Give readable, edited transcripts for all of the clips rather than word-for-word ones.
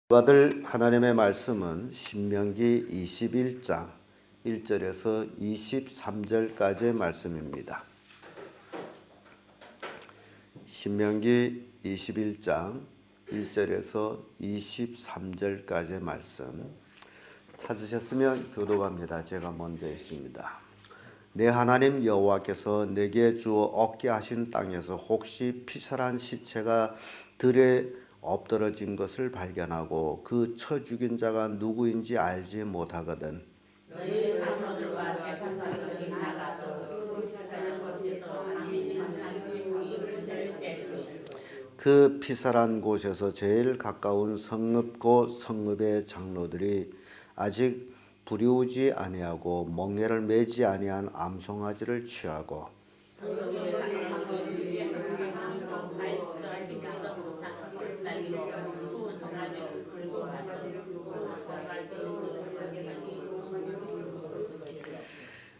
받을 하나님의 말씀은 신명기 21장 1절에서 23절까지의 말씀입니다. 신명기 21장 1절에서 23절까지의 말씀 찾으셨으면 교독합니다. 제가 먼저 읽습니다. 내 하나님 여호와께서 내게 주어 얻게 하신 땅에서 혹시 피살한 시체가 들에 엎드러진 것을 발견하고 그 쳐 죽인 자가 누구인지 알지 못하거든. 너희 장로들과 재판장들이 나가서 그 피살한 곳에서 상인이 항상 이를 절제할 것이고 그 피살한 곳에서 제일 가까운 성읍 곧 성읍의 장로들이 아직 부리우지 아니하고 멍에를 매지 아니한 암송아지를 취하고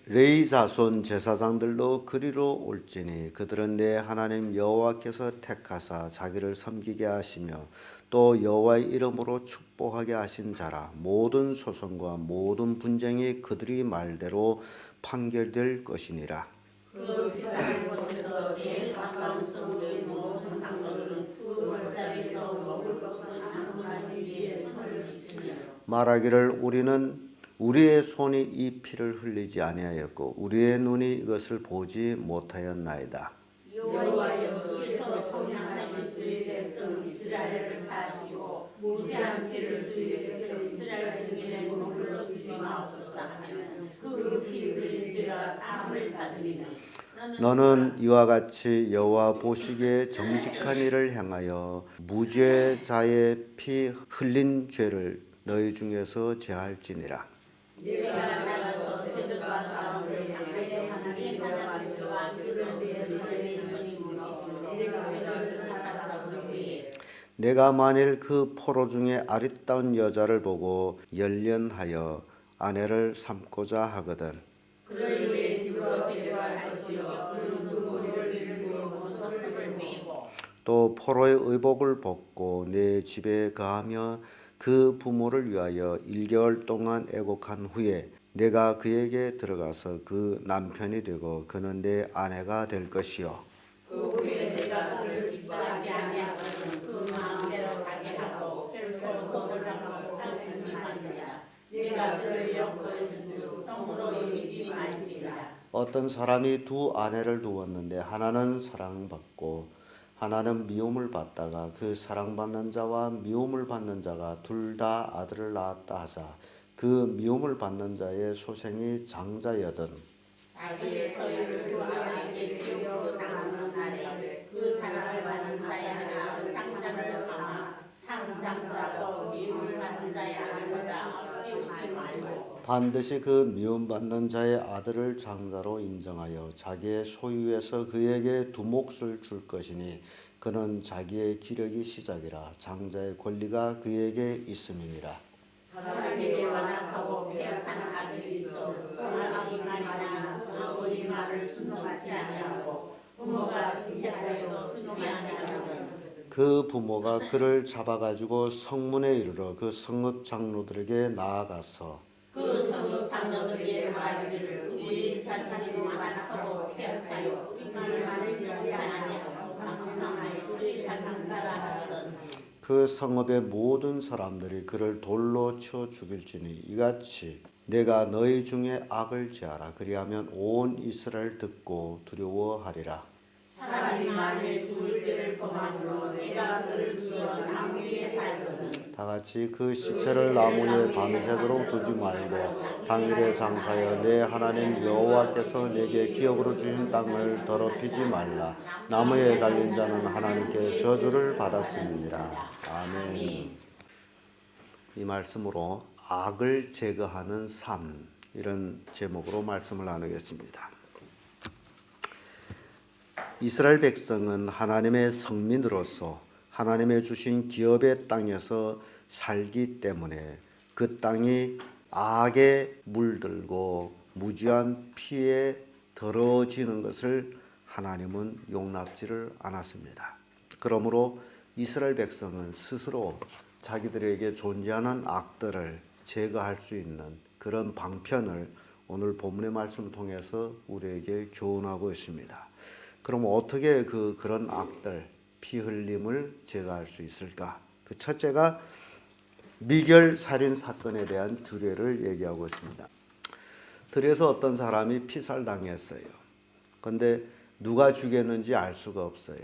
레위 자손 제사장들도 그리로 올지니 그들은 내 하나님 여호와께서 택하사 자기를 섬기게 하시며 또 여호와의 이름으로 축복하게 하신 자라. 모든 소송과 모든 분쟁이 그들이 말대로 판결될 것이니라. 그 피살한 곳에서 제일 가까운 성읍의 모든 장로들은 그 골짜기에서 먹을 것 없는 암송아지 위에 손을 씻으며 말하기를 우리의 손이 이 피를 흘리지 아니하였고 우리의 눈이 이것을 보지 못하였나이다. 여호와께서 소명하신 주의 백성 이스라엘을 사시고 무죄한 피를 주의 백성 이스라엘 중에 머물러 두지 마옵소서 하면 그 피 흘린 죄가 사함을 받으리니 너는 이와 같이 여호와 보시기에 정직한 일을 행하여 무죄자의 피 흘린 죄를 너희 중에서 제할지니라. 내가 나가서 저들과 싸움을 향하여 하나님 여호와께서와 그를 위해 손에 손이 주시시고 내가 그를 살아서 위해 내가 만일 그 포로 중에 아리따운 여자를 보고 연련하여 아내를 삼고자 하거든 그를 위해 집으로 데려갈 것이요 그는 눈물을 흘리고 소설을 메고 또 포로의 의복을 벗고 내 집에 거하며 그 부모를 위하여 1개월 동안 애곡한 후에 내가 그에게 들어가서 그 남편이 되고 그는 내 아내가 될 것이요 그 후에 내가 그를 기뻐하지 아니하거든 그 마음대로 가게 하고 결코 거절하고 하지 말지라 내가 그를 역부에서 주 종으로 여기지 말지라. 어떤 사람이 두 아내를 두었는데 하나는 사랑받고 하나는 미움을 받다가 그 사랑받는 자와 미움을 받는 자가 둘 다 아들을 낳았다 하자 그 미움을 받는 자의 소생이 장자여든 자기의 소유를 그 아내에게 기업으로 당하는 날에 그 사랑을 받는 자의 아들을 장자를 삼아 장자도 미움을 받는 자의 아들을 없이 말고 반드시 그 미움받는 자의 아들을 장자로 인정하여 자기의 소유에서 그에게 두 몫을 줄 것이니 그는 자기의 기력이 시작이라 장자의 권리가 그에게 있음이니라. 사람에게 완악하고 폐역한 아들이 있어 그 아버지 말이나 그 아버지 말을 순종하지 아니하고 부모가 징계하여도 순종하지 아니하거든 그 부모가 그를 잡아가지고 성문에 이르러 그 성읍 장로들에게 나아가서 그 성읍 장로들에게 말하기를 우리 자신이 완악하고 폐역하여 우리 말을 듣지 아니하고 방탕하여 우리 자신 따라 하거든 그 성읍의 모든 사람들이 그를 돌로 쳐 죽일지니 이같이 내가 너희 중에 악을 제하라. 그리하면 온 이스라엘 듣고 두려워하리라. 사람이 만일 죽을 죄를 범함으로 내가 그를 죽여 나무 위에 달거든 다 같이 그 시체를 나무 위에 밤새도록 두지 말고 당일에 장사하여 내 하나님 여호와께서 내게 기업으로 주신 땅을 더럽히지 말라. 나무에 달린 자는 하나님께 저주를 받았음이니라. 아멘. 이 말씀으로 악을 제거하는 삶 이런 제목으로 말씀을 나누겠습니다. 이스라엘 백성은 하나님의 성민으로서 하나님의 주신 기업의 땅에서 살기 때문에 그 땅이 악에 물들고 무지한 피에 더러워지는 것을 하나님은 용납지를 않았습니다. 그러므로 이스라엘 백성은 스스로 자기들에게 존재하는 악들을 제거할 수 있는 그런 방편을 오늘 본문의 말씀을 통해서 우리에게 교훈하고 있습니다. 그럼 어떻게 그런 악들, 피 흘림을 제거할 수 있을까? 그 첫째가 미결 살인 사건에 대한 규례를 얘기하고 있습니다. 들에서 어떤 사람이 피살당했어요. 그런데 누가 죽였는지 알 수가 없어요.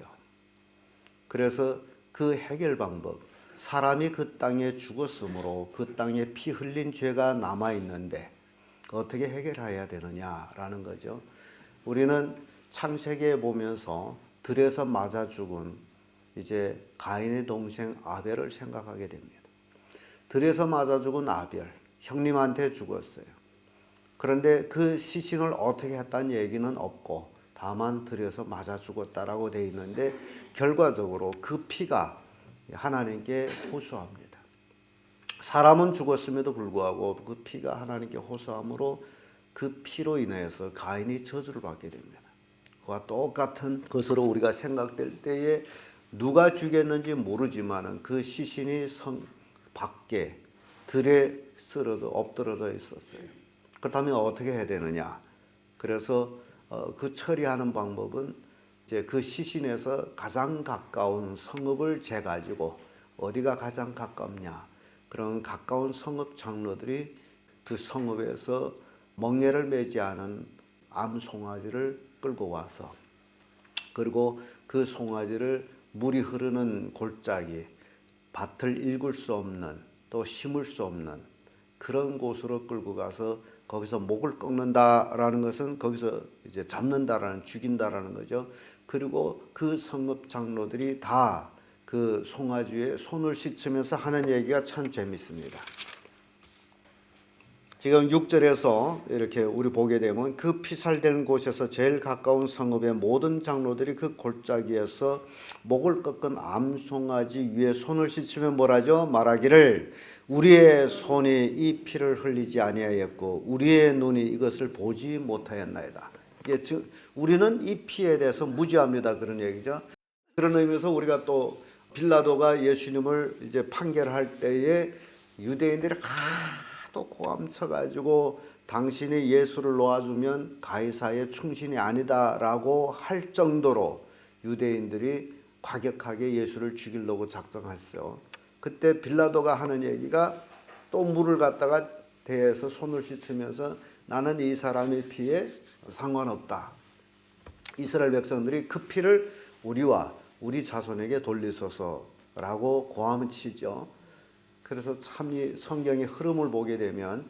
그래서 그 해결 방법, 사람이 그 땅에 죽었으므로 그 땅에 피 흘린 죄가 남아있는데 어떻게 해결해야 되느냐라는 거죠. 우리는 창세기에 보면서 들에서 맞아 죽은 이제 가인의 동생 아벨을 생각하게 됩니다. 들에서 맞아 죽은 아벨, 형님한테 죽었어요. 그런데 그 시신을 어떻게 했다는 얘기는 없고 다만 들에서 맞아 죽었다라고 되어 있는데 결과적으로 그 피가 하나님께 호소합니다. 사람은 죽었음에도 불구하고 그 피가 하나님께 호소함으로 그 피로 인해서 가인이 저주를 받게 됩니다. 그와 똑같은 것으로 우리가 생각될 때에 누가 죽였는지 모르지만 그 시신이 성 밖에 들에 쓰러져 엎드러져 있었어요. 그렇다면 어떻게 해야 되느냐? 그래서 그 처리하는 방법은 이제 그 시신에서 가장 가까운 성읍을 재가지고 어디가 가장 가깝냐? 그런 가까운 성읍 장로들이 그 성읍에서 멍에를 매지 않은 암 송아지를 끌고 와서 그리고 그 송아지를 물이 흐르는 골짜기, 밭을 일굴 수 없는 또 심을 수 없는 그런 곳으로 끌고 가서 거기서 목을 꺾는다라는 것은 거기서 이제 잡는다라는 죽인다라는 거죠. 그리고 그 성읍 장로들이 다 그 송아지에 손을 씻으면서 하는 얘기가 참 재밌습니다. 지금 6절에서 이렇게 우리 보게 되면 그 피살된 곳에서 제일 가까운 성읍의 모든 장로들이 그 골짜기에서 목을 꺾은 암송아지 위에 손을 씻으면 뭐라죠? 말하기를 우리의 손이 이 피를 흘리지 아니하였고 우리의 눈이 이것을 보지 못하였나이다. 이게 즉 우리는 이 피에 대해서 무지합니다. 그런 얘기죠. 그런 의미에서 우리가 또 빌라도가 예수님을 이제 판결할 때에 유대인들이 또 고함쳐가지고 당신이 예수를 놓아주면 가이사의 충신이 아니다라고 할 정도로 유대인들이 과격하게 예수를 죽이려고 작정했어요. 그때 빌라도가 하는 얘기가 또 물을 갖다가 대에서 손을 씻으면서 나는 이 사람의 피에 상관없다. 이스라엘 백성들이 그 피를 우리와 우리 자손에게 돌리소서라고 고함치죠. 그래서 참 이 성경의 흐름을 보게 되면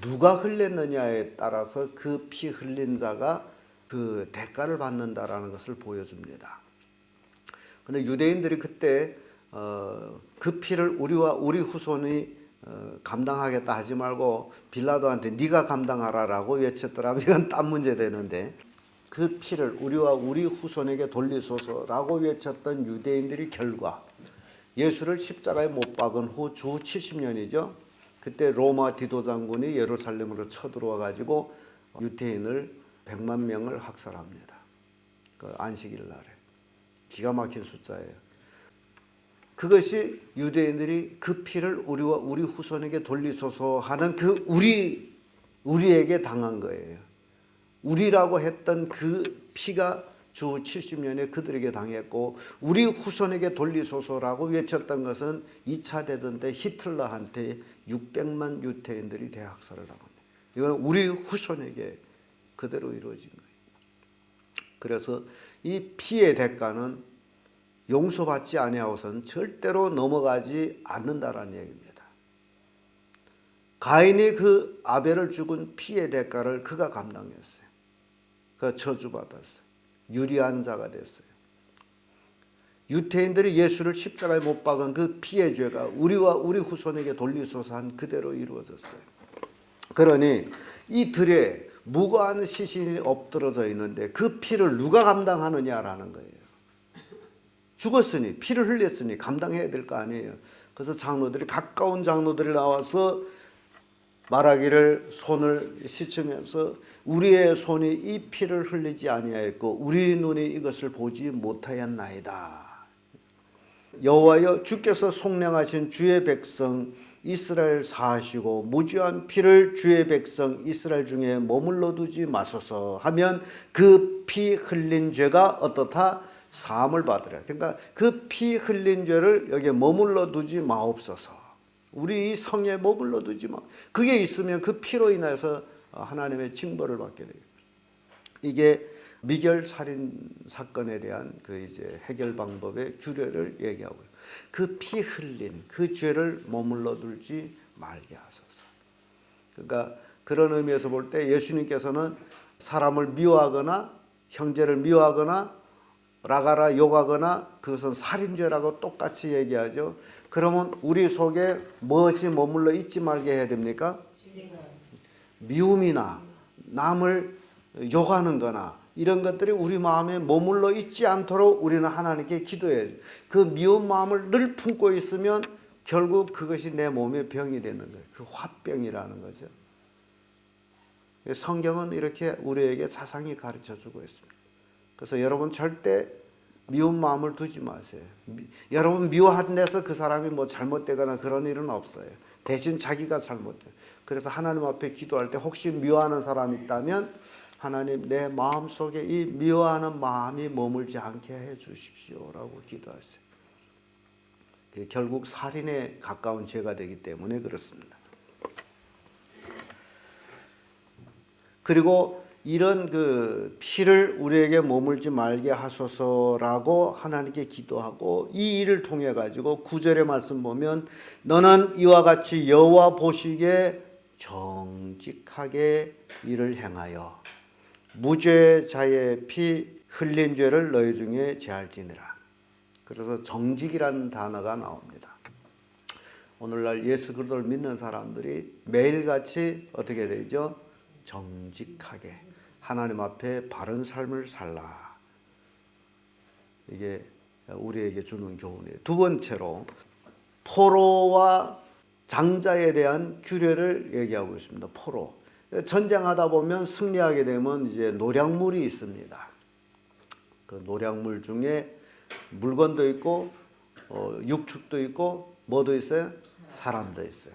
누가 흘렸느냐에 따라서 그 피 흘린 자가 그 대가를 받는다라는 것을 보여줍니다. 그런데 유대인들이 그때 그 피를 우리와 우리 후손이 감당하겠다 하지 말고 빌라도한테 네가 감당하라라고 외쳤더라면 이건 딴 문제 되는데 그 피를 우리와 우리 후손에게 돌리소서라고 외쳤던 유대인들이 결과 예수를 십자가에 못 박은 후 주 70년이죠. 그때 로마 디도 장군이 예루살렘으로 쳐들어와 가지고 유대인을 100만 명을 학살합니다. 그 안식일 날에. 기가 막힌 숫자예요. 그것이 유대인들이 그 피를 우리와 우리 후손에게 돌리소서 하는 그 우리에게 당한 거예요. 우리라고 했던 그 피가 주 70년에 그들에게 당했고 우리 후손에게 돌리소서라고 외쳤던 것은 2차 대전 때 히틀러한테 600만 유대인들이 대학살을 당합니다. 이건 우리 후손에게 그대로 이루어진 거예요. 그래서 이 피의 대가는 용서받지 아니하고선 절대로 넘어가지 않는다라는 얘기입니다. 가인이 그 아벨을 죽은 피의 대가를 그가 감당했어요. 그가 저주받았어요. 유리한 자가 됐어요. 유대인들이 예수를 십자가에 못 박은 그 피의 죄가 우리와 우리 후손에게 돌리소서 한 그대로 이루어졌어요. 그러니 이 들에 무고한 시신이 엎드러져 있는데 그 피를 누가 감당하느냐라는 거예요. 죽었으니 피를 흘렸으니 감당해야 될 거 아니에요. 그래서 장로들이 가까운 장로들이 나와서 말하기를 손을 씻으면서 우리의 손이 이 피를 흘리지 아니하였고 우리 눈이 이것을 보지 못하였나이다. 여호와여 주께서 속량하신 주의 백성 이스라엘 사하시고 무죄한 피를 주의 백성 이스라엘 중에 머물러 두지 마소서 하면 그 피 흘린 죄가 어떻다? 사함을 받으라. 그러니까 그 피 흘린 죄를 여기에 머물러 두지 마옵소서. 우리 이 성에 머물러 두지 마. 그게 있으면 그 피로 인해서 하나님의 징벌을 받게 돼요. 이게 미결 살인 사건에 대한 그 이제 해결 방법의 규례를 얘기하고요. 그 피 흘린 그 죄를 머물러 두지 말게 하소서. 그러니까 그런 의미에서 볼 때 예수님께서는 사람을 미워하거나 형제를 미워하거나 라가라 욕하거나 그것은 살인죄라고 똑같이 얘기하죠. 그러면 우리 속에 무엇이 머물러 있지 말게 해야 됩니까? 미움이나 남을 욕하는 거나 이런 것들이 우리 마음에 머물러 있지 않도록 우리는 하나님께 기도해야 돼요. 그 미운 마음을 늘 품고 있으면 결국 그것이 내 몸의 병이 되는 거예요. 그 화병이라는 거죠. 성경은 이렇게 우리에게 자상히 가르쳐주고 있습니다. 그래서 여러분 절대 미운 마음을 두지 마세요. 여러분 미워한 데서 그 사람이 뭐 잘못되거나 그런 일은 없어요. 대신 자기가 잘못돼요. 그래서 하나님 앞에 기도할 때 혹시 미워하는 사람이 있다면 하나님 내 마음속에 이 미워하는 마음이 머물지 않게 해 주십시오라고 기도하세요. 결국 살인에 가까운 죄가 되기 때문에 그렇습니다. 그리고 이런 그 피를 우리에게 머물지 말게 하소서라고 하나님께 기도하고 이 일을 통해 가지고 9절의 말씀 보면 너는 이와 같이 여호와 보시기에 정직하게 일을 행하여 무죄자의 피 흘린 죄를 너희 중에 제할지니라. 그래서 정직이라는 단어가 나옵니다. 오늘날 예수 그리스도를 믿는 사람들이 매일같이 어떻게 되죠? 정직하게 하나님 앞에 바른 삶을 살라. 이게 우리에게 주는 교훈이에요. 두 번째로 포로와 장자에 대한 규례를 얘기하고 있습니다. 포로. 전쟁하다 보면 승리하게 되면 이제 노량물이 있습니다. 그 노량물 중에 물건도 있고 육축도 있고 뭐도 있어요? 사람도 있어요.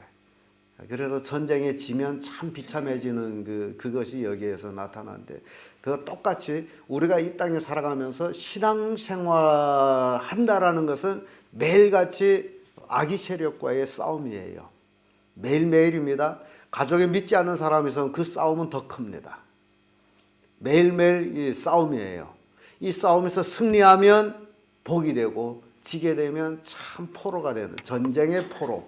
그래서 전쟁에 지면 참 비참해지는 그것이 여기에서 나타나는데 그거 똑같이 우리가 이 땅에 살아가면서 신앙생활 한다라는 것은 매일같이 악의 세력과의 싸움이에요. 매일매일입니다. 가족에 믿지 않는 사람이 있으면 그 싸움은 더 큽니다. 매일매일 이 싸움이에요. 이 싸움에서 승리하면 복이 되고 지게 되면 참 포로가 되는 전쟁의 포로.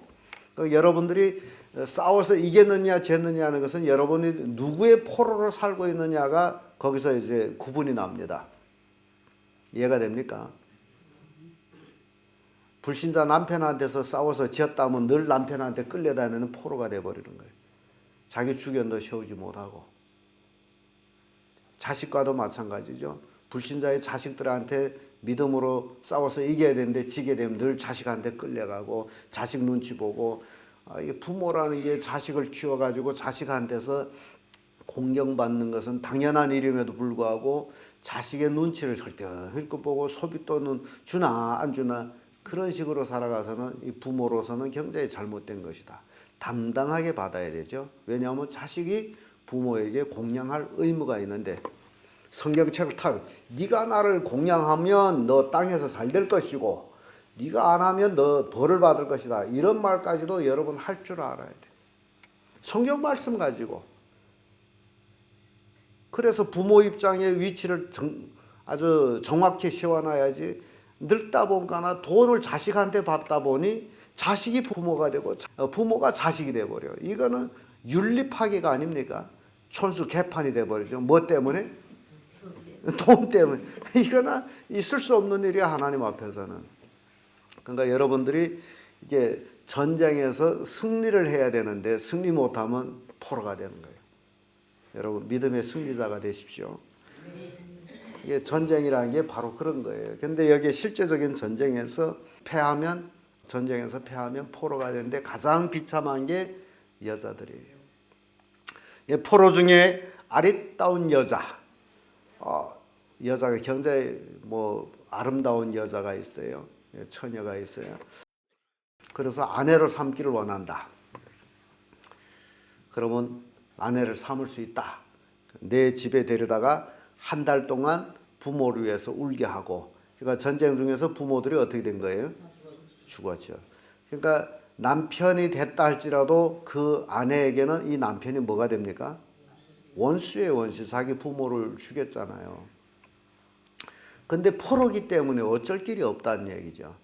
그러니까 여러분들이 싸워서 이겼느냐 졌느냐 하는 것은 여러분이 누구의 포로로 살고 있느냐가 거기서 이제 구분이 납니다. 이해가 됩니까? 불신자 남편한테서 싸워서 지었다면 늘 남편한테 끌려다니는 포로가 돼버리는 거예요. 자기 주견도 세우지 못하고. 자식과도 마찬가지죠. 불신자의 자식들한테 믿음으로 싸워서 이겨야 되는데 지게 되면 늘 자식한테 끌려가고 자식 눈치 보고 부모라는 게 자식을 키워가지고 자식한테서 공경받는 것은 당연한 일임에도 불구하고 자식의 눈치를 흘끗 보고 소비돈은 주나 안 주나 그런 식으로 살아가서는 이 부모로서는 굉장히 잘못된 것이다. 담당하게 받아야 되죠. 왜냐하면 자식이 부모에게 공양할 의무가 있는데 성경책을 타고 네가 나를 공양하면 너 땅에서 잘 될 것이고 네가 안 하면 너 벌을 받을 것이다. 이런 말까지도 여러분 할 줄 알아야 돼. 성경 말씀 가지고. 그래서 부모 입장의 위치를 아주 정확히 세워놔야지. 늙다 보니까 돈을 자식한테 받다 보니 자식이 부모가 되고 부모가 자식이 돼버려. 이거는 윤리파괴가 아닙니까? 촌수 개판이 돼버리죠. 뭐 때문에? 돈 때문에. 이거는 있을 수 없는 일이야 하나님 앞에서는. 그러니까 여러분들이 이게 전쟁에서 승리를 해야 되는데 승리 못하면 포로가 되는 거예요. 여러분 믿음의 승리자가 되십시오. 이게 전쟁이라는 게 바로 그런 거예요. 근데 여기 실제적인 전쟁에서 패하면 포로가 되는데 가장 비참한 게 여자들이에요. 포로 중에 아리따운 여자가 굉장히 아름다운 여자가 있어요. 처녀가 있어요. 그래서 아내를 삼기를 원한다. 그러면 아내를 삼을 수 있다. 내 집에 데려다가 한 달 동안 부모를 위해서 울게 하고, 그러니까 전쟁 중에서 부모들이 어떻게 된 거예요? 죽었죠. 그러니까 남편이 됐다 할지라도 그 아내에게는 이 남편이 뭐가 됩니까? 원수예요, 원수. 자기 부모를 죽였잖아요. 근데 포로기 때문에 어쩔 길이 없다는 얘기죠.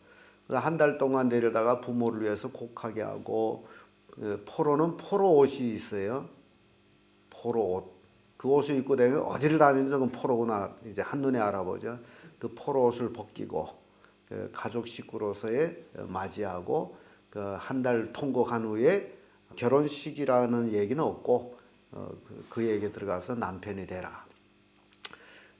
한 달 동안 데려다가 부모를 위해서 곡하게 하고, 포로는 포로 옷이 있어요. 포로 옷. 그 옷을 입고 다니면 어디를 다니는지 그건 포로구나 이제 한눈에 알아보죠. 그 포로 옷을 벗기고 그 가족 식구로서의 맞이하고 그 한 달 통곡한 후에 결혼식이라는 얘기는 없고 그 얘기에 들어가서 남편이 되라.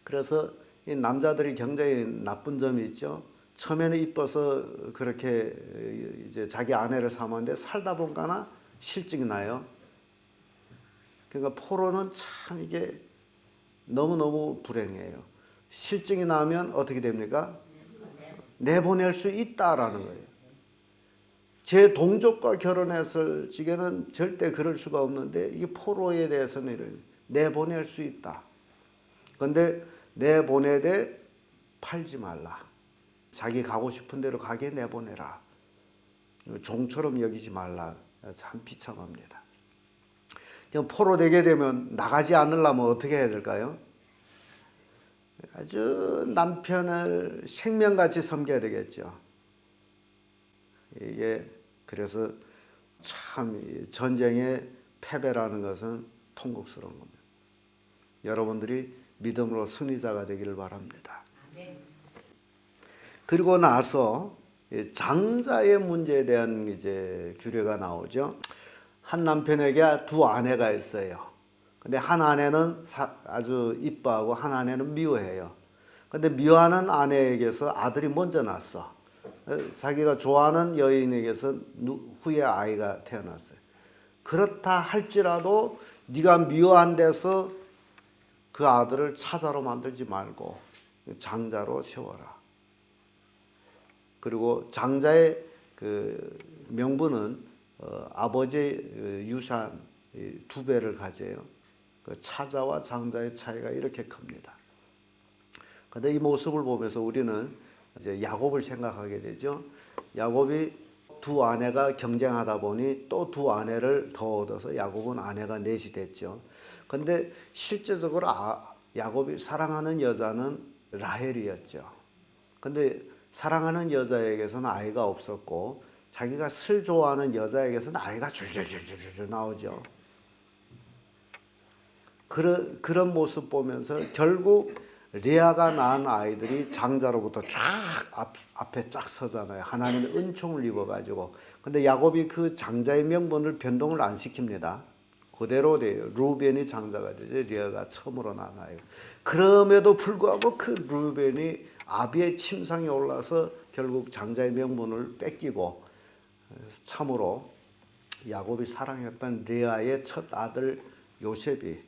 그래서 이 남자들이 굉장히 나쁜 점이 있죠. 처음에는 이뻐서 그렇게 이제 자기 아내를 삼았는데 살다 보니까 실증이 나요. 그러니까 포로는 참 이게 너무너무 불행해요. 실증이 나면 어떻게 됩니까? 내보낼 수 있다라는 거예요. 제 동족과 결혼했을 적에는 절대 그럴 수가 없는데 이 포로에 대해서는 이런 내보낼 수 있다. 그런데 내보내되 팔지 말라. 자기 가고 싶은 대로 가게 내보내라. 종처럼 여기지 말라. 참 비참합니다. 포로 되게 되면 나가지 않으려면 어떻게 해야 될까요? 아주 남편을 생명같이 섬겨야 되겠죠. 이게 그래서 참 전쟁의 패배라는 것은 통곡스러운 겁니다. 여러분들이 믿음으로 승리자가 되기를 바랍니다. 그리고 나서 장자의 문제에 대한 이제 규례가 나오죠. 한 남편에게 두 아내가 있어요. 근데 한 아내는 아주 이뻐하고 한 아내는 미워해요. 근데 미워하는 아내에게서 아들이 먼저 났어. 자기가 좋아하는 여인에게서 후에 아이가 태어났어요. 그렇다 할지라도 네가 미워한 데서 그 아들을 차자로 만들지 말고 장자로 세워라. 그리고 장자의 그 명분은 아버지의 유산 2배를 가져요. 그 차자와 장자의 차이가 이렇게 큽니다. 그런데 이 모습을 보면서 우리는 이제 야곱을 생각하게 되죠. 야곱이 두 아내가 경쟁하다 보니 또 두 아내를 더 얻어서 야곱은 아내가 넷이 됐죠. 그런데 실제적으로 야곱이 사랑하는 여자는 라헬이었죠. 그런데 사랑하는 여자에게서는 아이가 없었고 자기가 슬 좋아하는 여자에게서는 아이가 줄줄줄줄 나오죠. 그런 모습 보면서 결국 레아가 낳은 아이들이 장자로부터 쫙 앞에 쫙 서잖아요. 하나님의 은총을 입어가지고. 근데 야곱이 그 장자의 명분을 변동을 안 시킵니다. 그대로 돼요. 루벤이 장자가 되죠. 레아가 처음으로 낳은 아이가. 그럼에도 불구하고 그 루벤이 아비의 침상에 올라서 결국 장자의 명분을 뺏기고 참으로 야곱이 사랑했던 레아의 첫 아들 요셉이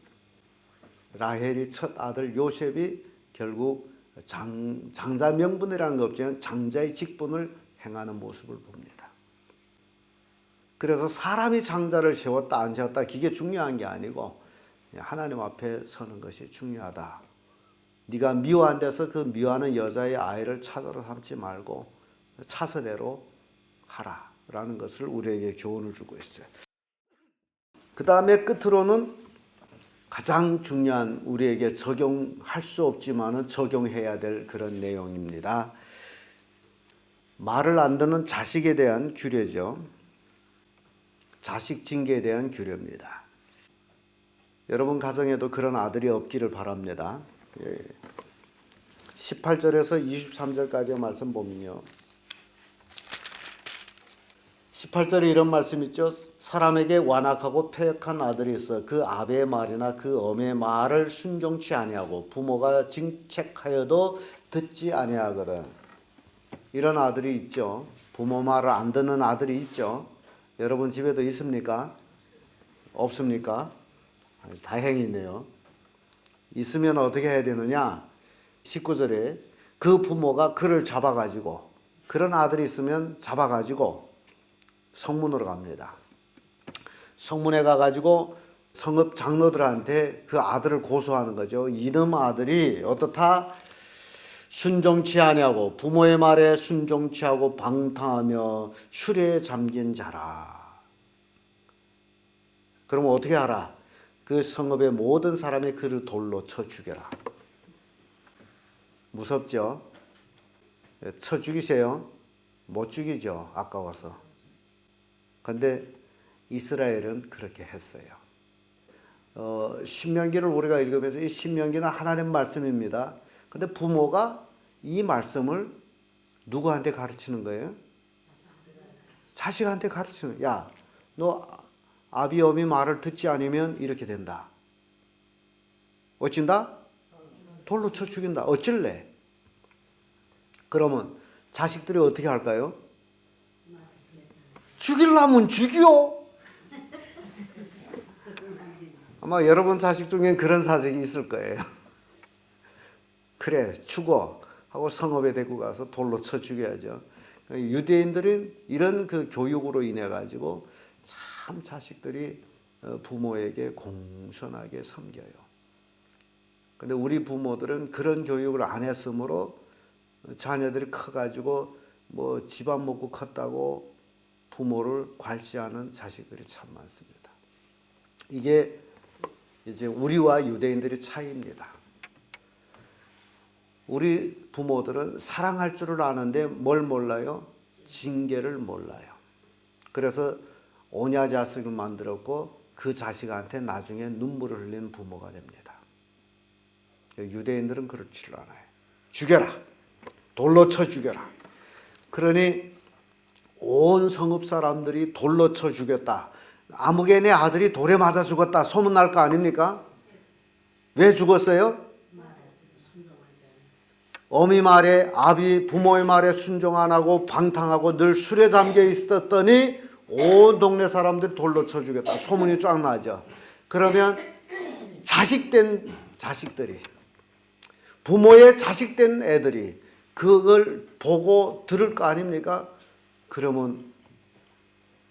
라헬이 첫 아들 요셉이 결국 장자 명분이라는 거 없지만 장자의 직분을 행하는 모습을 봅니다. 그래서 사람이 장자를 세웠다 안 세웠다 그게 중요한 게 아니고 하나님 앞에 서는 것이 중요하다. 네가 미워한 데서 그 미워하는 여자의 아이를 차자로 삼지 말고 차서대로 하라라는 것을 우리에게 교훈을 주고 있어요. 그 다음에 끝으로는 가장 중요한 우리에게 적용할 수 없지만은 적용해야 될 그런 내용입니다. 말을 안 듣는 자식에 대한 규례죠. 자식 징계에 대한 규례입니다. 여러분 가정에도 그런 아들이 없기를 바랍니다. 18절에서 23절까지의 말씀 보면요. 18절에 이런 말씀 있죠. 사람에게 완악하고 패역한 아들이 있어 그 아베의 말이나 그 어미의 말을 순종치 아니하고 부모가 징책하여도 듣지 아니하거든. 이런 아들이 있죠. 부모 말을 안 듣는 아들이 있죠. 여러분 집에도 있습니까? 없습니까? 다행이네요. 있으면 어떻게 해야 되느냐? 19절에 그 부모가 그를 잡아가지고 그런 아들이 있으면 잡아가지고 성문으로 갑니다. 성문에 가가지고 성읍 장로들한테 그 아들을 고소하는 거죠. 이놈 아들이 어떻다? 순종치 아니하고 부모의 말에 순종치 하고 방탕하며 술에 잠긴 자라. 그러면 어떻게 하라? 그 성읍의 모든 사람이 그를 돌로 쳐 죽여라. 무섭죠? 쳐 죽이세요? 못 죽이죠. 아까워서. 근데 이스라엘은 그렇게 했어요. 신명기를 우리가 읽으면서 이 신명기는 하나님 말씀입니다. 근데 부모가 이 말씀을 누구한테 가르치는 거예요? 자식한테 가르치는 거예요. 야, 너 아비 어미 말을 듣지 않으면 이렇게 된다. 어찐다? 돌로 쳐 죽인다. 어찔래? 그러면 자식들이 어떻게 할까요? 죽이려면 죽여. 아마 여러분 자식 중엔 그런 자식이 있을 거예요. 그래 죽어 하고 성읍에 데리고 가서 돌로 쳐 죽여야죠. 유대인들은 이런 그 교육으로 인해 가지고 참 자식들이 부모에게 공손하게 섬겨요. 근데 우리 부모들은 그런 교육을 안 했으므로 자녀들이 커가지고 뭐 집안 먹고 컸다고 부모를 괄시하는 자식들이 참 많습니다. 이게 이제 우리와 유대인들의 차이입니다. 우리 부모들은 사랑할 줄을 아는데 뭘 몰라요? 징계를 몰라요. 그래서 오냐자식을 만들었고 그 자식한테 나중에 눈물을 흘리는 부모가 됩니다. 유대인들은 그렇지 않아요. 죽여라. 돌로 쳐 죽여라. 그러니 온 성읍 사람들이 돌로 쳐 죽였다. 아무개네 아들이 돌에 맞아 죽었다. 소문날 거 아닙니까? 왜 죽었어요? 어미 말에 아비 부모의 말에 순종 안 하고 방탕하고 늘 술에 잠겨 있었더니 온 동네 사람들이 돌로 쳐 죽였다. 소문이 쫙 나죠. 그러면 자식된 자식들이 부모의 자식된 애들이 그걸 보고 들을 거 아닙니까? 그러면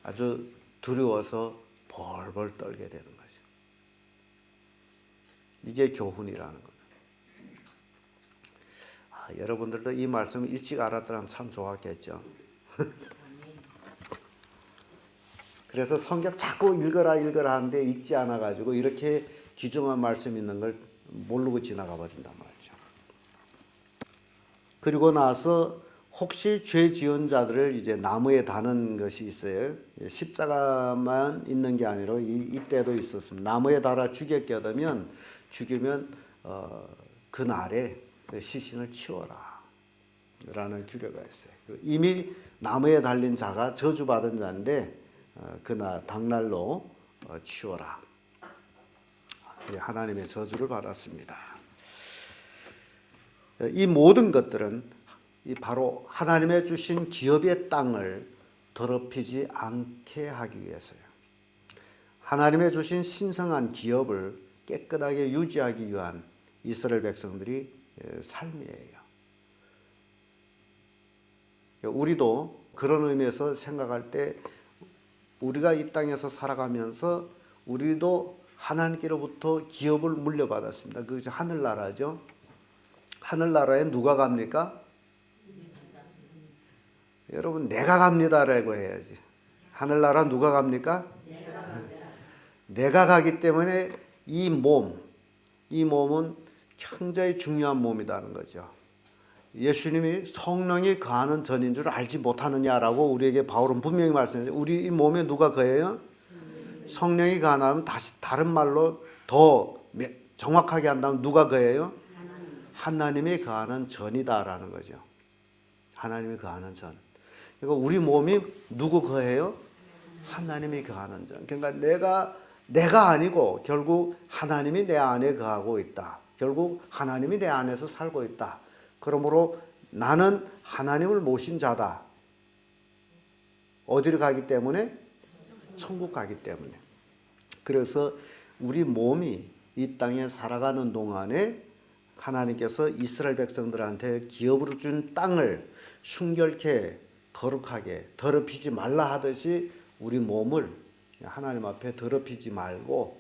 아주 두려워서 벌벌 떨게 되는 거죠. 이게 교훈이라는 거예요. 여러분들도 이 말씀을 일찍 알았더라면 참 좋았겠죠. 그래서 성경 자꾸 읽어라 하는데 읽지 않아가지고 이렇게 귀중한 말씀 있는 걸 모르고 지나가 버린단 말이죠. 그리고 나서 혹시 죄 지은 자들을 이제 나무에 다는 것이 있어요. 십자가만 있는 게 아니라 이때도 있었습니다. 나무에 달아 죽였게 되면 죽이면 그 날에 시신을 치워라 라는 규례가 있어요. 이미 나무에 달린 자가 저주받은 자인데 그날 당날로 치워라. 하나님의 저주를 받았습니다. 이 모든 것들은 바로 하나님의 주신 기업의 땅을 더럽히지 않게 하기 위해서요. 하나님의 주신 신성한 기업을 깨끗하게 유지하기 위한 이스라엘 백성들이 삶이에요. 우리도 그런 의미에서 생각할 때 우리가 이 땅에서 살아가면서 우리도 하나님께로부터 기업을 물려받았습니다. 그것이 하늘나라죠. 하늘나라에 누가 갑니까? 여러분 내가 갑니다라고 해야지. 하늘나라 누가 갑니까? 내가 가기 때문에 이 몸은 굉장히 중요한 몸이라는 거죠. 예수님이 성령이 거하는 전인 줄 알지 못하느냐라고 우리에게 바울은 분명히 말씀해요. 우리 이 몸에 누가 거해요? 성령이 거하면 다른 말로 더 정확하게 한다면 누가 거해요? 하나님이 거하는 전이다라는 거죠. 하나님이 거하는 전. 그러니까 우리 몸이 누구 거해요? 하나님이 거하는 전. 그러니까 내가 아니고 결국 하나님이 내 안에 거하고 있다. 결국 하나님이 내 안에서 살고 있다. 그러므로 나는 하나님을 모신 자다. 어디를 가기 때문에? 천국 가기 때문에. 그래서 우리 몸이 이 땅에 살아가는 동안에 하나님께서 이스라엘 백성들한테 기업으로 준 땅을 순결케 거룩하게 더럽히지 말라 하듯이 우리 몸을 하나님 앞에 더럽히지 말고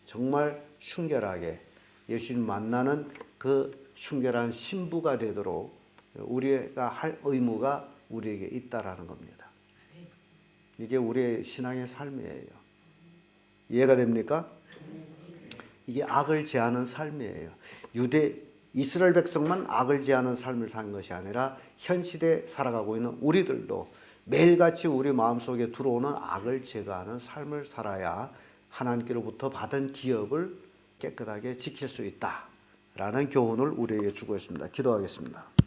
정말 순결하게 예수님 만나는 그 순결한 신부가 되도록 우리가 할 의무가 우리에게 있다라는 겁니다. 이게 우리의 신앙의 삶이에요. 이해가 됩니까? 이게 악을 제하는 삶이에요. 이스라엘 백성만 악을 제하는 삶을 산 것이 아니라 현 시대에 살아가고 있는 우리들도 매일같이 우리 마음속에 들어오는 악을 제거하는 삶을 살아야 하나님께로부터 받은 기업을 깨끗하게 지킬 수 있다라는 교훈을 우리에게 주고 있습니다. 기도하겠습니다.